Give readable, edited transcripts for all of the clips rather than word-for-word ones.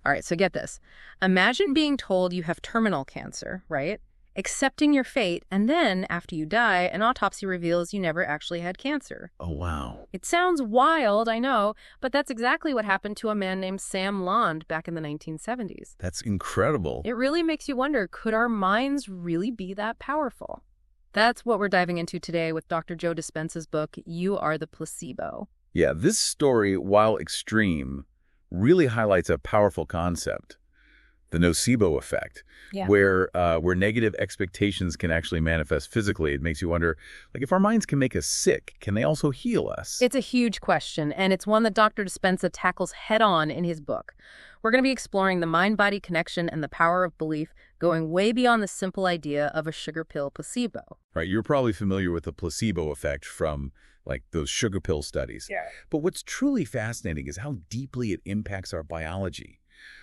All right, so get this. Imagine being told you have terminal cancer, right? Accepting your fate, and then, after you die, an autopsy reveals you never actually had cancer. Oh, wow. It sounds wild, I know, but that's exactly what happened to a man named Sam Lond back in the 1970s. That's incredible. It really makes you wonder, could our minds really be that powerful? That's what we're diving into today with Dr. Joe Dispenza's book, You Are the Placebo. Yeah, this story, while extreme, really highlights a powerful concept, the nocebo effect, where negative expectations can actually manifest physically. It makes you wonder, like, if our minds can make us sick, can they also heal us? It's a huge question, and it's one that Dr. Dispenza tackles head-on in his book. We're going to be exploring the mind-body connection and the power of belief, going way beyond the simple idea of a sugar pill placebo. Right, you're probably familiar with the placebo effect from, like, those sugar pill studies. Yeah. But what's truly fascinating is how deeply it impacts our biology.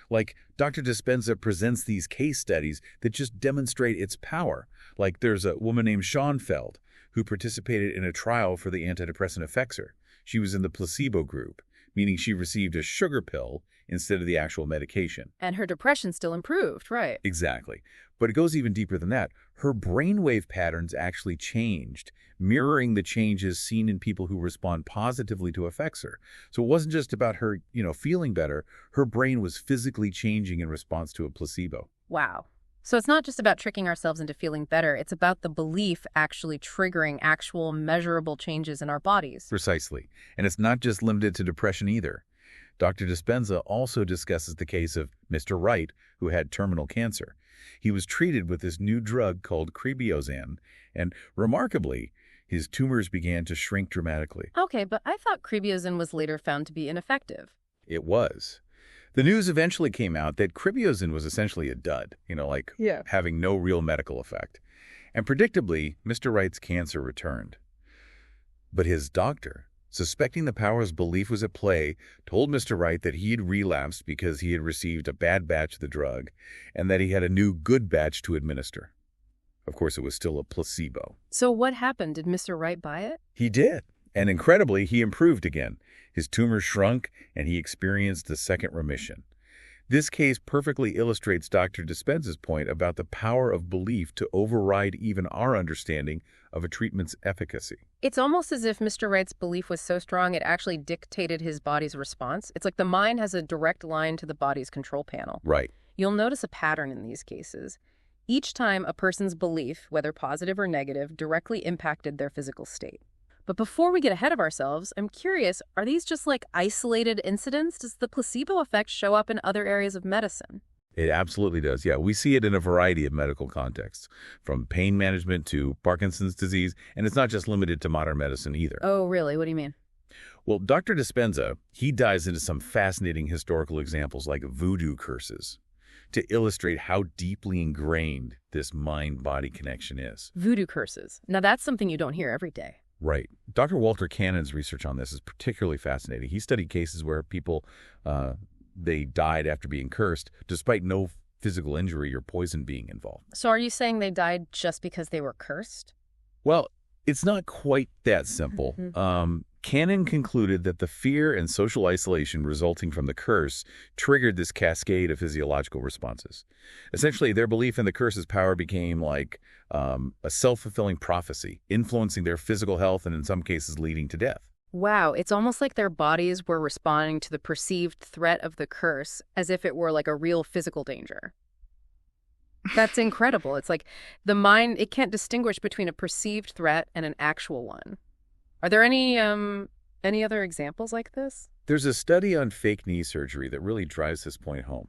Like, Dr. Dispenza presents these case studies that just demonstrate its power. Like, there's a woman named Schoenfeld who participated in a trial for the antidepressant Effexor. She was in the placebo group, meaning she received a sugar pill instead of the actual medication. And her depression still improved, right? Exactly. But it goes even deeper than that. Her brainwave patterns actually changed, mirroring the changes seen in people who respond positively to Effexor. So it wasn't just about her, feeling better. Her brain was physically changing in response to a placebo. Wow. So it's not just about tricking ourselves into feeling better. It's about the belief actually triggering actual measurable changes in our bodies. Precisely. And it's not just limited to depression either. Dr. Dispenza also discusses the case of Mr. Wright, who had terminal cancer. He was treated with this new drug called Crebiozan, and remarkably, his tumors began to shrink dramatically. Okay, but I thought Crebiozin was later found to be ineffective. It was. The news eventually came out that Crebiozin was essentially a dud, having no real medical effect. And predictably, Mr. Wright's cancer returned. But his doctor, suspecting the power's belief was at play, told Mr. Wright that he had relapsed because he had received a bad batch of the drug and that he had a new good batch to administer. Of course, it was still a placebo. So what happened? Did Mr. Wright buy it? He did. And incredibly, he improved again. His tumor shrunk, and he experienced a second remission. This case perfectly illustrates Dr. Dispenza's point about the power of belief to override even our understanding of a treatment's efficacy. It's almost as if Mr. Wright's belief was so strong it actually dictated his body's response. It's like the mind has a direct line to the body's control panel. Right. You'll notice a pattern in these cases. Each time a person's belief, whether positive or negative, directly impacted their physical state. But before we get ahead of ourselves, I'm curious, are these just like isolated incidents? Does the placebo effect show up in other areas of medicine? It absolutely does. Yeah, we see it in a variety of medical contexts, from pain management to Parkinson's disease, and it's not just limited to modern medicine either. Oh, really? What do you mean? Well, Dr. Dispenza, he dives into some fascinating historical examples like voodoo curses to illustrate how deeply ingrained this mind-body connection is. Voodoo curses. Now that's something you don't hear every day. Right. Dr. Walter Cannon's research on this is particularly fascinating. He studied cases where people, they died after being cursed, despite no physical injury or poison being involved. So are you saying they died just because they were cursed? Well, it's not quite that simple. Cannon concluded that the fear and social isolation resulting from the curse triggered this cascade of physiological responses. Essentially, their belief in the curse's power became like a self-fulfilling prophecy, influencing their physical health and in some cases leading to death. Wow, it's almost like their bodies were responding to the perceived threat of the curse as if it were like a real physical danger. That's incredible. It's like the mind, it can't distinguish between a perceived threat and an actual one. Are there any other examples like this? There's a study on fake knee surgery that really drives this point home.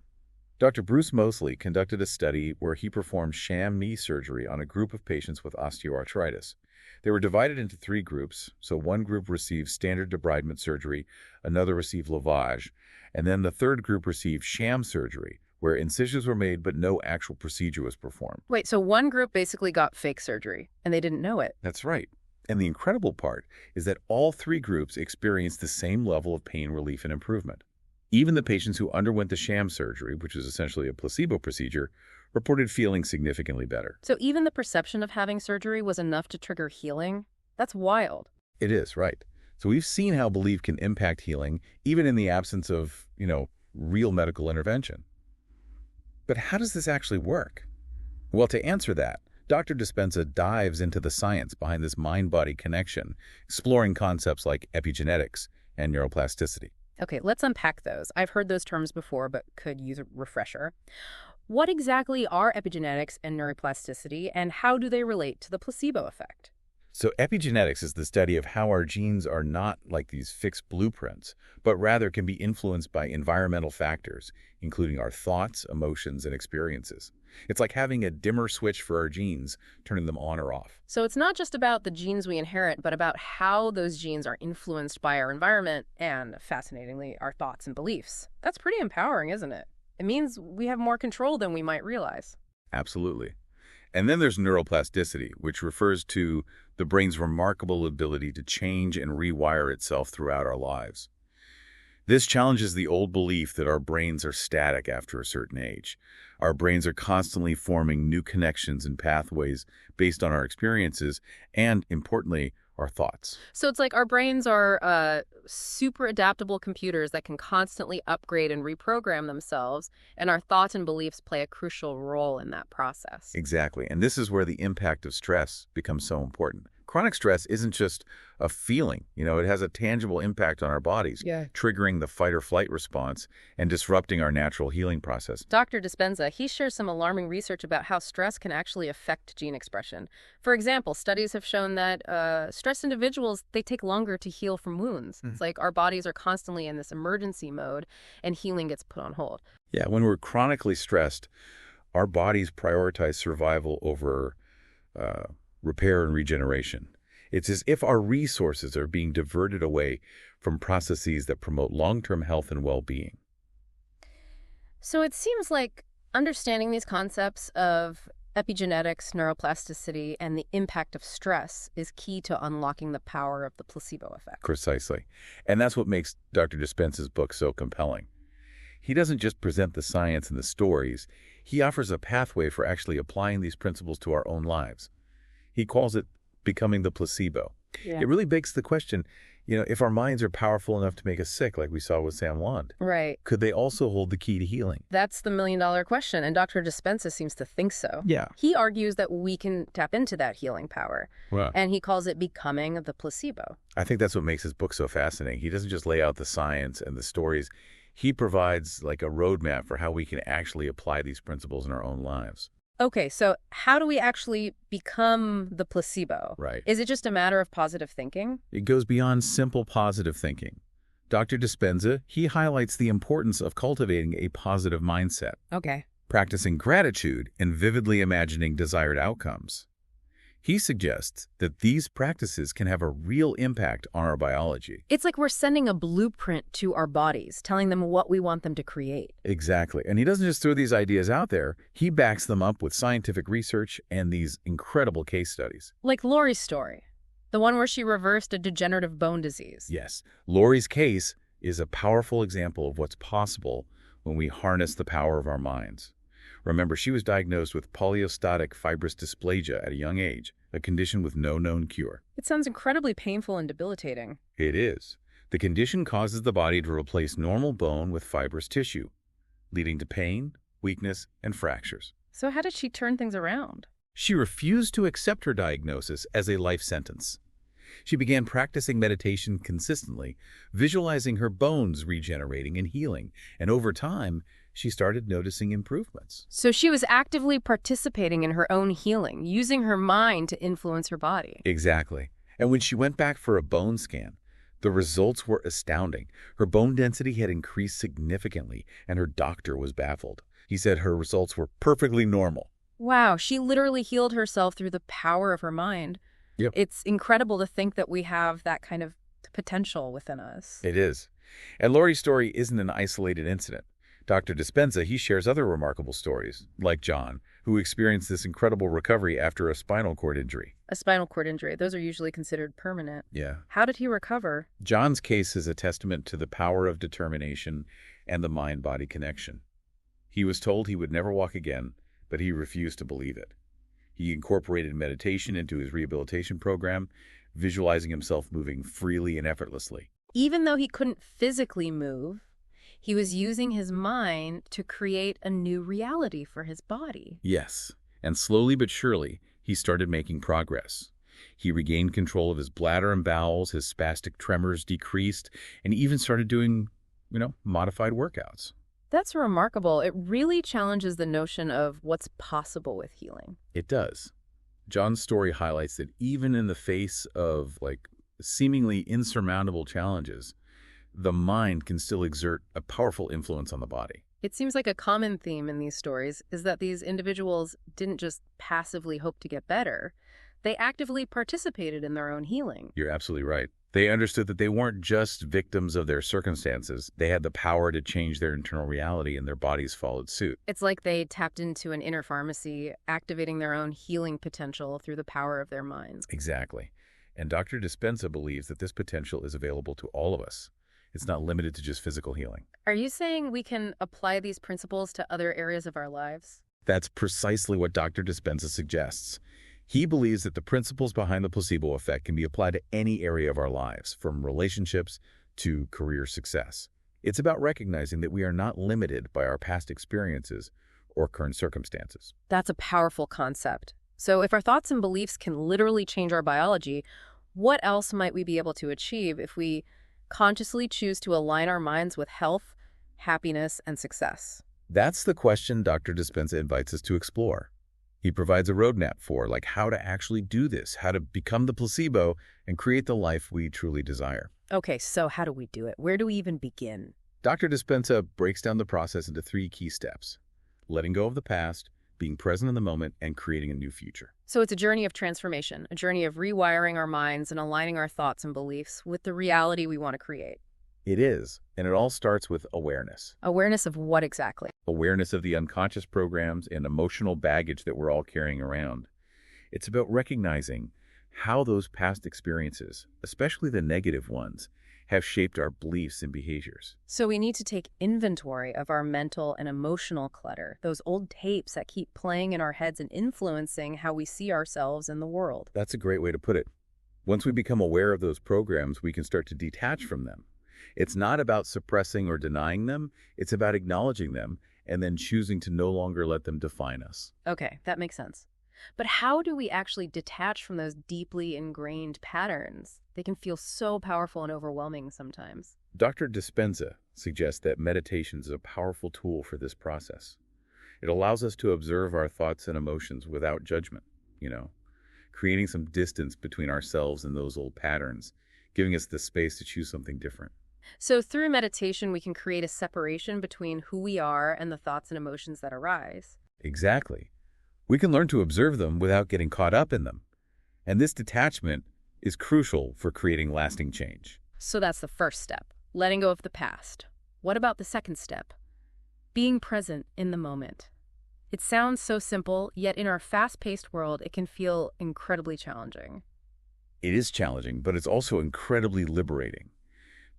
Dr. Bruce Moseley conducted a study where he performed sham knee surgery on a group of patients with osteoarthritis. They were divided into 3 groups, so one group received standard debridement surgery, another received lavage, and then the third group received sham surgery, where incisions were made but no actual procedure was performed. Wait, so one group basically got fake surgery, and they didn't know it. That's right. And the incredible part is that all 3 groups experienced the same level of pain relief and improvement. Even the patients who underwent the sham surgery, which is essentially a placebo procedure, reported feeling significantly better. So even the perception of having surgery was enough to trigger healing? That's wild. It is, right. So we've seen how belief can impact healing, even in the absence of, real medical intervention. But how does this actually work? Well, to answer that, Dr. Dispenza dives into the science behind this mind-body connection, exploring concepts like epigenetics and neuroplasticity. Okay, let's unpack those. I've heard those terms before, but could use a refresher. What exactly are epigenetics and neuroplasticity, and how do they relate to the placebo effect? So epigenetics is the study of how our genes are not like these fixed blueprints, but rather can be influenced by environmental factors, including our thoughts, emotions, and experiences. It's like having a dimmer switch for our genes, turning them on or off. So it's not just about the genes we inherit, but about how those genes are influenced by our environment and, fascinatingly, our thoughts and beliefs. That's pretty empowering, isn't it? It means we have more control than we might realize. Absolutely. And then there's neuroplasticity, which refers to the brain's remarkable ability to change and rewire itself throughout our lives. This challenges the old belief that our brains are static after a certain age. Our brains are constantly forming new connections and pathways based on our experiences and, importantly, our thoughts. So it's like our brains are super adaptable computers that can constantly upgrade and reprogram themselves, and our thoughts and beliefs play a crucial role in that process. Exactly. And this is where the impact of stress becomes so important. Chronic stress isn't just a feeling, it has a tangible impact on our bodies, triggering the fight or flight response and disrupting our natural healing process. Dr. Dispenza, he shares some alarming research about how stress can actually affect gene expression. For example, studies have shown that stressed individuals, they take longer to heal from wounds. It's like our bodies are constantly in this emergency mode and healing gets put on hold. Yeah, when we're chronically stressed, our bodies prioritize survival over repair and regeneration. It's as if our resources are being diverted away from processes that promote long-term health and well-being. So it seems like understanding these concepts of epigenetics, neuroplasticity, and the impact of stress is key to unlocking the power of the placebo effect. Precisely. And that's what makes Dr. Dispenza's book so compelling. He doesn't just present the science and the stories. He offers a pathway for actually applying these principles to our own lives. He calls it becoming the placebo. Yeah. It really begs the question, if our minds are powerful enough to make us sick, like we saw with Sam Wand, right, could they also hold the key to healing? That's the million-dollar question, and Dr. Dispenza seems to think so. Yeah. He argues that we can tap into that healing power, and he calls it becoming the placebo. I think that's what makes his book so fascinating. He doesn't just lay out the science and the stories. He provides like a roadmap for how we can actually apply these principles in our own lives. Okay, so how do we actually become the placebo? Right. Is it just a matter of positive thinking? It goes beyond simple positive thinking. Dr. Dispenza, he highlights the importance of cultivating a positive mindset. Okay. Practicing gratitude and vividly imagining desired outcomes. He suggests that these practices can have a real impact on our biology. It's like we're sending a blueprint to our bodies, telling them what we want them to create. Exactly. And he doesn't just throw these ideas out there. He backs them up with scientific research and these incredible case studies. Like Lori's story, the one where she reversed a degenerative bone disease. Yes. Lori's case is a powerful example of what's possible when we harness the power of our minds. Remember, she was diagnosed with polyostotic fibrous dysplasia at a young age, a condition with no known cure. It sounds incredibly painful and debilitating. It is. The condition causes the body to replace normal bone with fibrous tissue, leading to pain, weakness, and fractures. So how did she turn things around? She refused to accept her diagnosis as a life sentence. She began practicing meditation consistently, visualizing her bones regenerating and healing, and over time, she started noticing improvements. So she was actively participating in her own healing, using her mind to influence her body. Exactly. And when she went back for a bone scan, the results were astounding. Her bone density had increased significantly, and her doctor was baffled. He said her results were perfectly normal. Wow, she literally healed herself through the power of her mind. Yep. It's incredible to think that we have that kind of potential within us. It is. And Lori's story isn't an isolated incident. Dr. Dispenza, he shares other remarkable stories, like John, who experienced this incredible recovery after a spinal cord injury. A spinal cord injury. Those are usually considered permanent. Yeah. How did he recover? John's case is a testament to the power of determination and the mind-body connection. He was told he would never walk again, but he refused to believe it. He incorporated meditation into his rehabilitation program, visualizing himself moving freely and effortlessly. Even though he couldn't physically move, He was using his mind to create a new reality for his body. Yes, and slowly but surely, he started making progress. He regained control of his bladder and bowels, his spastic tremors decreased, and even started doing, modified workouts. That's remarkable. It really challenges the notion of what's possible with healing. It does. John's story highlights that even in the face of, seemingly insurmountable challenges, the mind can still exert a powerful influence on the body. It seems like a common theme in these stories is that these individuals didn't just passively hope to get better. They actively participated in their own healing. You're absolutely right. They understood that they weren't just victims of their circumstances. They had the power to change their internal reality, and their bodies followed suit. It's like they tapped into an inner pharmacy, activating their own healing potential through the power of their minds. Exactly. And Dr. Dispenza believes that this potential is available to all of us. It's not limited to just physical healing. Are you saying we can apply these principles to other areas of our lives? That's precisely what Dr. Dispenza suggests. He believes that the principles behind the placebo effect can be applied to any area of our lives, from relationships to career success. It's about recognizing that we are not limited by our past experiences or current circumstances. That's a powerful concept. So if our thoughts and beliefs can literally change our biology, what else might we be able to achieve if we consciously choose to align our minds with health, happiness, and success? That's the question Dr. Dispenza invites us to explore. He provides a roadmap for how to actually do this, how to become the placebo and create the life we truly desire. Okay, so how do we do it? Where do we even begin? Dr. Dispenza breaks down the process into 3 key steps: letting go of the past, being present in the moment, and creating a new future. So it's a journey of transformation, a journey of rewiring our minds and aligning our thoughts and beliefs with the reality we want to create. It is, and it all starts with awareness. Awareness of what exactly? Awareness of the unconscious programs and emotional baggage that we're all carrying around. It's about recognizing how those past experiences, especially the negative ones, have shaped our beliefs and behaviors. So we need to take inventory of our mental and emotional clutter, those old tapes that keep playing in our heads and influencing how we see ourselves and the world. That's a great way to put it. Once we become aware of those programs, we can start to detach from them. It's not about suppressing or denying them. It's about acknowledging them and then choosing to no longer let them define us. Okay, that makes sense. But how do we actually detach from those deeply ingrained patterns? They can feel so powerful and overwhelming sometimes. Dr. Dispenza suggests that meditation is a powerful tool for this process. It allows us to observe our thoughts and emotions without judgment, creating some distance between ourselves and those old patterns, giving us the space to choose something different. So through meditation, we can create a separation between who we are and the thoughts and emotions that arise. Exactly. We can learn to observe them without getting caught up in them. And this detachment is crucial for creating lasting change. So that's the first step, letting go of the past. What about the second step? Being present in the moment. It sounds so simple, yet in our fast-paced world, it can feel incredibly challenging. It is challenging, but it's also incredibly liberating.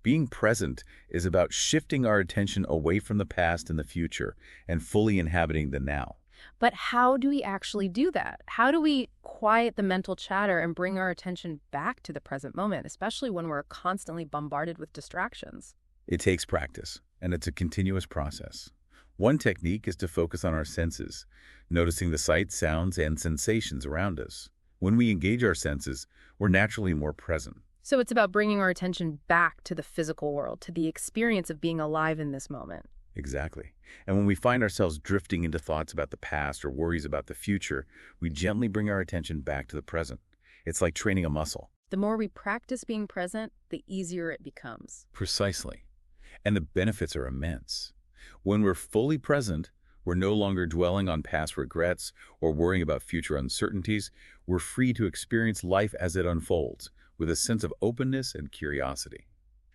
Being present is about shifting our attention away from the past and the future and fully inhabiting the now. But how do we actually do that? How do we quiet the mental chatter and bring our attention back to the present moment, especially when we're constantly bombarded with distractions? It takes practice, and it's a continuous process. One technique is to focus on our senses, noticing the sights, sounds, and sensations around us. When we engage our senses, we're naturally more present. So it's about bringing our attention back to the physical world, to the experience of being alive in this moment. Exactly. And when we find ourselves drifting into thoughts about the past or worries about the future, we gently bring our attention back to the present. It's like training a muscle. The more we practice being present, the easier it becomes. Precisely. And the benefits are immense. When we're fully present, we're no longer dwelling on past regrets or worrying about future uncertainties. We're free to experience life as it unfolds, with a sense of openness and curiosity.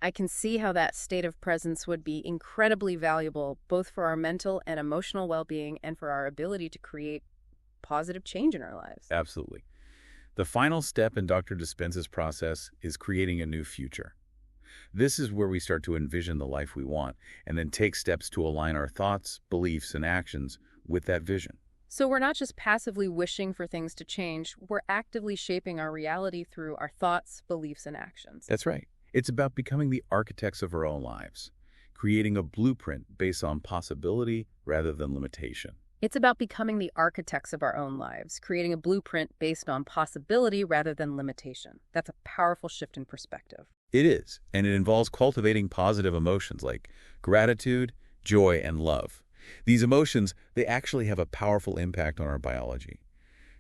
I can see how that state of presence would be incredibly valuable, both for our mental and emotional well-being and for our ability to create positive change in our lives. Absolutely. The final step in Dr. Dispenza's process is creating a new future. This is where we start to envision the life we want and then take steps to align our thoughts, beliefs, and actions with that vision. So we're not just passively wishing for things to change, we're actively shaping our reality through our thoughts, beliefs, and actions. That's right. It's about becoming the architects of our own lives, creating a blueprint based on possibility rather than limitation. It's about becoming the architects of our own lives, creating a blueprint based on possibility rather than limitation. That's a powerful shift in perspective. It is, and it involves cultivating positive emotions like gratitude, joy, and love. These emotions, they actually have a powerful impact on our biology,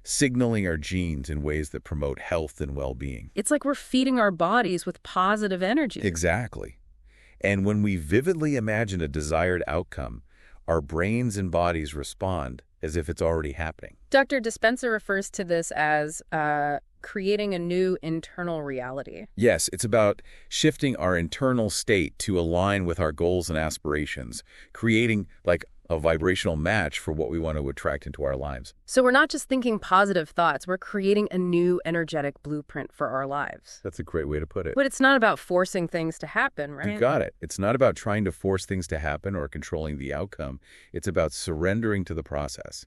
signaling our genes in ways that promote health and well-being. It's like we're feeding our bodies with positive energy. Exactly. And when we vividly imagine a desired outcome, our brains and bodies respond as if it's already happening. Dr. Dispenza refers to this as creating a new internal reality. Yes, it's about shifting our internal state to align with our goals and aspirations, creating like a vibrational match for what we want to attract into our lives. So we're not just thinking positive thoughts, we're creating a new energetic blueprint for our lives. That's a great way to put it. But it's not about forcing things to happen, right? You got it. It's not about trying to force things to happen or controlling the outcome. It's about surrendering to the process,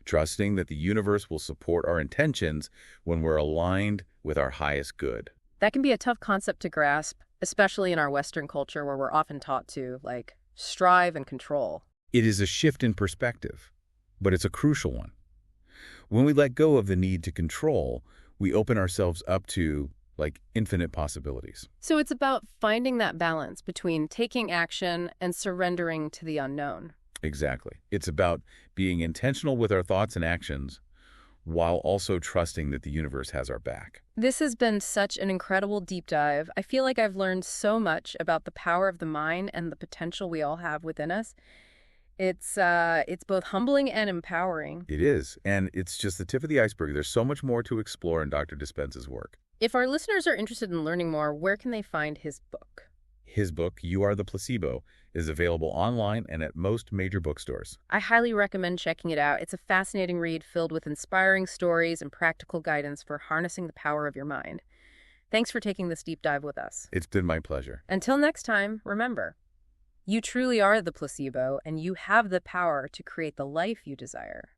trusting that the universe will support our intentions when we're aligned with our highest good. That can be a tough concept to grasp, especially in our Western culture where we're often taught to, like, strive and control. It is a shift in perspective, but it's a crucial one. When we let go of the need to control, we open ourselves up to, like, infinite possibilities. So it's about finding that balance between taking action and surrendering to the unknown. Exactly. It's about being intentional with our thoughts and actions while also trusting that the universe has our back. This has been such an incredible deep dive. I feel like I've learned so much about the power of the mind and the potential we all have within us. It's both humbling and empowering. It is, and it's just the tip of the iceberg. There's so much more to explore in Dr. Dispenza's work. If our listeners are interested in learning more, where can they find his book? His book, You Are the Placebo, is available online and at most major bookstores. I highly recommend checking it out. It's a fascinating read filled with inspiring stories and practical guidance for harnessing the power of your mind. Thanks for taking this deep dive with us. It's been my pleasure. Until next time, remember, you truly are the placebo, and you have the power to create the life you desire.